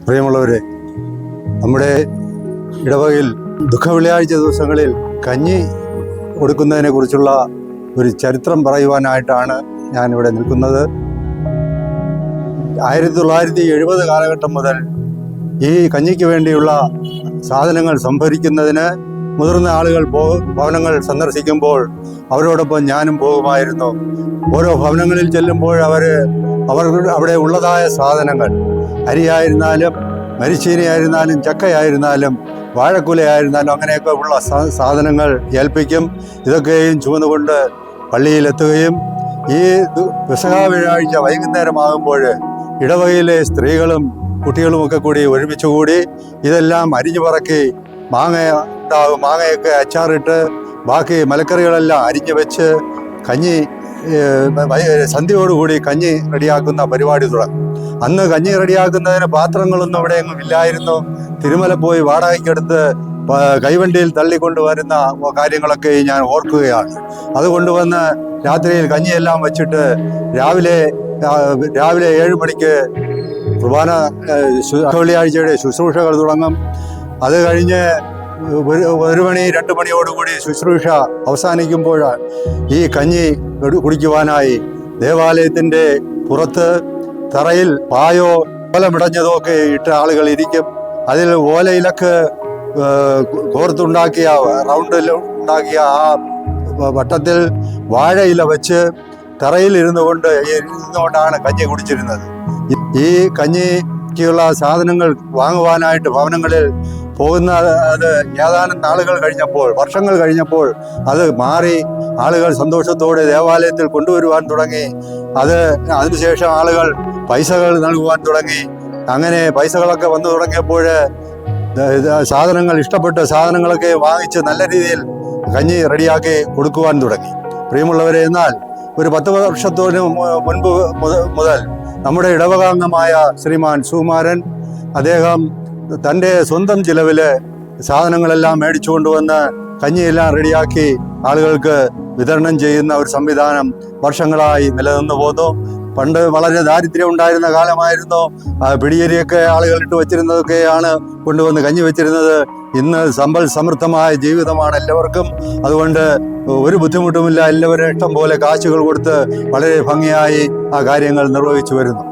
പ്രിയമുള്ളവരെ, നമ്മുടെ ഇടവകയിൽ ദുഃഖവെള്ളിയാഴ്ച ദിവസങ്ങളിൽ കഞ്ഞി കൊടുക്കുന്നതിനെ കുറിച്ചുള്ള ഒരു ചരിത്രം പറയുവാനായിട്ടാണ് ഞാനിവിടെ നിൽക്കുന്നത്. 1970 കാലഘട്ടം മുതൽ ഈ കഞ്ഞിക്ക് വേണ്ടിയുള്ള സാധനങ്ങൾ സംഭരിക്കുന്നതിന് മുതിർന്ന ആളുകൾ ഭവനങ്ങൾ സന്ദർശിക്കുമ്പോൾ അവരോടൊപ്പം ഞാനും പോകുമായിരുന്നു. ഓരോ ഭവനങ്ങളിൽ ചെല്ലുമ്പോൾ അവർ അവിടെ ഉള്ളതായ സാധനങ്ങൾ, അരിയായിരുന്നാലും മരിച്ചീനിയായിരുന്നാലും ചക്കയായിരുന്നാലും വാഴക്കുലയായിരുന്നാലും അങ്ങനെയൊക്കെ ഉള്ള സാധനങ്ങൾ ഏൽപ്പിക്കും. ഇതൊക്കെയും ചുമന്നുകൊണ്ട് പള്ളിയിലെത്തുകയും ഈ പെസഹ വ്യാഴാഴ്ച വൈകുന്നേരമാകുമ്പോൾ ഇടവകയിലെ സ്ത്രീകളും കുട്ടികളുമൊക്കെ കൂടി ഒരുമിച്ച് കൂടി ഇതെല്ലാം അരിഞ്ഞു പറക്കി മാങ്ങയൊക്കെ അച്ചാറിട്ട് ബാക്കി മലക്കറികളെല്ലാം അരിഞ്ഞു വെച്ച് കഞ്ഞി സന്ധ്യയോടുകൂടി കഞ്ഞി റെഡിയാക്കുന്ന പരിപാടി തുടങ്ങും. അന്ന് കഞ്ഞി റെഡിയാക്കുന്നതിന് പാത്രങ്ങളൊന്നും ഇവിടെ എങ്ങും ഇല്ലായിരുന്നു. തിരുമല പോയി വാടകയ്ക്കെടുത്ത് കൈവണ്ടിയിൽ തള്ളിക്കൊണ്ടുവരുന്ന കാര്യങ്ങളൊക്കെ ഞാൻ ഓർക്കുകയാണ്. അത് കൊണ്ടുവന്ന് രാത്രിയിൽ കഞ്ഞിയെല്ലാം വെച്ചിട്ട് രാവിലെ 7 മണിക്ക് കുർബാന വെള്ളിയാഴ്ചയുടെ ശുശ്രൂഷകൾ തുടങ്ങും. അത് കഴിഞ്ഞ് 1 മണി 2 മണിയോടുകൂടി ശുശ്രൂഷ അവസാനിക്കുമ്പോൾ ഈ കഞ്ഞി കുടിക്കുവാനായി ദേവാലയത്തിൻ്റെ പുറത്ത് തറയിൽ പായോ ഓലമിടഞ്ഞതോ ഒക്കെ ഇട്ട ആളുകൾ ഇരിക്കും. അതിൽ ഓലയിലക്ക് കോർത്തുണ്ടാക്കിയ റൗണ്ടിൽ ഉണ്ടാക്കിയ ആ വട്ടത്തിൽ വാഴയില വെച്ച് തറയിൽ ഇരുന്നുകൊണ്ടാണ് കഞ്ഞി കുടിച്ചിരുന്നത്. ഈ കഞ്ഞിക്കുള്ള സാധനങ്ങൾ വാങ്ങുവാനായിട്ട് ഭവനങ്ങളിൽ പോകുന്ന അത് ഏതാനും നാളുകൾ കഴിഞ്ഞപ്പോൾ, വർഷങ്ങൾ കഴിഞ്ഞപ്പോൾ അത് മാറി ആളുകൾ സന്തോഷത്തോടെ ദേവാലയത്തിൽ കൊണ്ടുവരുവാൻ തുടങ്ങി. അതിനുശേഷം ആളുകൾ പൈസകൾ നൽകുവാൻ തുടങ്ങി. അങ്ങനെ പൈസകളൊക്കെ വന്നു തുടങ്ങിയപ്പോൾ ഇഷ്ടപ്പെട്ട സാധനങ്ങളൊക്കെ വാങ്ങിച്ച് നല്ല രീതിയിൽ കഞ്ഞി റെഡിയാക്കി കൊടുക്കുവാൻ തുടങ്ങി. പ്രിയമുള്ളവരെ, എന്നാൽ ഒരു 10 വർഷത്തിന് മുൻപ് മുതൽ നമ്മുടെ ഇടവകാംഗമായ ശ്രീമാൻ സുകുമാരൻ അദ്ദേഹം തൻ്റെ സ്വന്തം ചിലവിൽ സാധനങ്ങളെല്ലാം മേടിച്ചു കൊണ്ടുവന്ന് കഞ്ഞിയെല്ലാം റെഡിയാക്കി ആളുകൾക്ക് വിതരണം ചെയ്യുന്ന ഒരു സംവിധാനം വർഷങ്ങളായി നിലനിന്നു പോന്നു. പണ്ട് വളരെ ദാരിദ്ര്യം ഉണ്ടായിരുന്ന കാലമായിരുന്നു. പിടിയരിയൊക്കെ ആളുകൾ ഇട്ട് വെച്ചിരുന്നതൊക്കെയാണ് കൊണ്ടുവന്ന് കഞ്ഞി വെച്ചിരുന്നത്. ഇന്ന് സമ്പൽ സമൃദ്ധമായ ജീവിതമാണ് എല്ലാവർക്കും. അതുകൊണ്ട് ഒരു ബുദ്ധിമുട്ടുമില്ല. എല്ലാവരും ഇഷ്ടം പോലെ കാശുകൾ കൊടുത്ത് വളരെ ഭംഗിയായി ആ കാര്യങ്ങൾ നിർവഹിച്ചു വരുന്നു.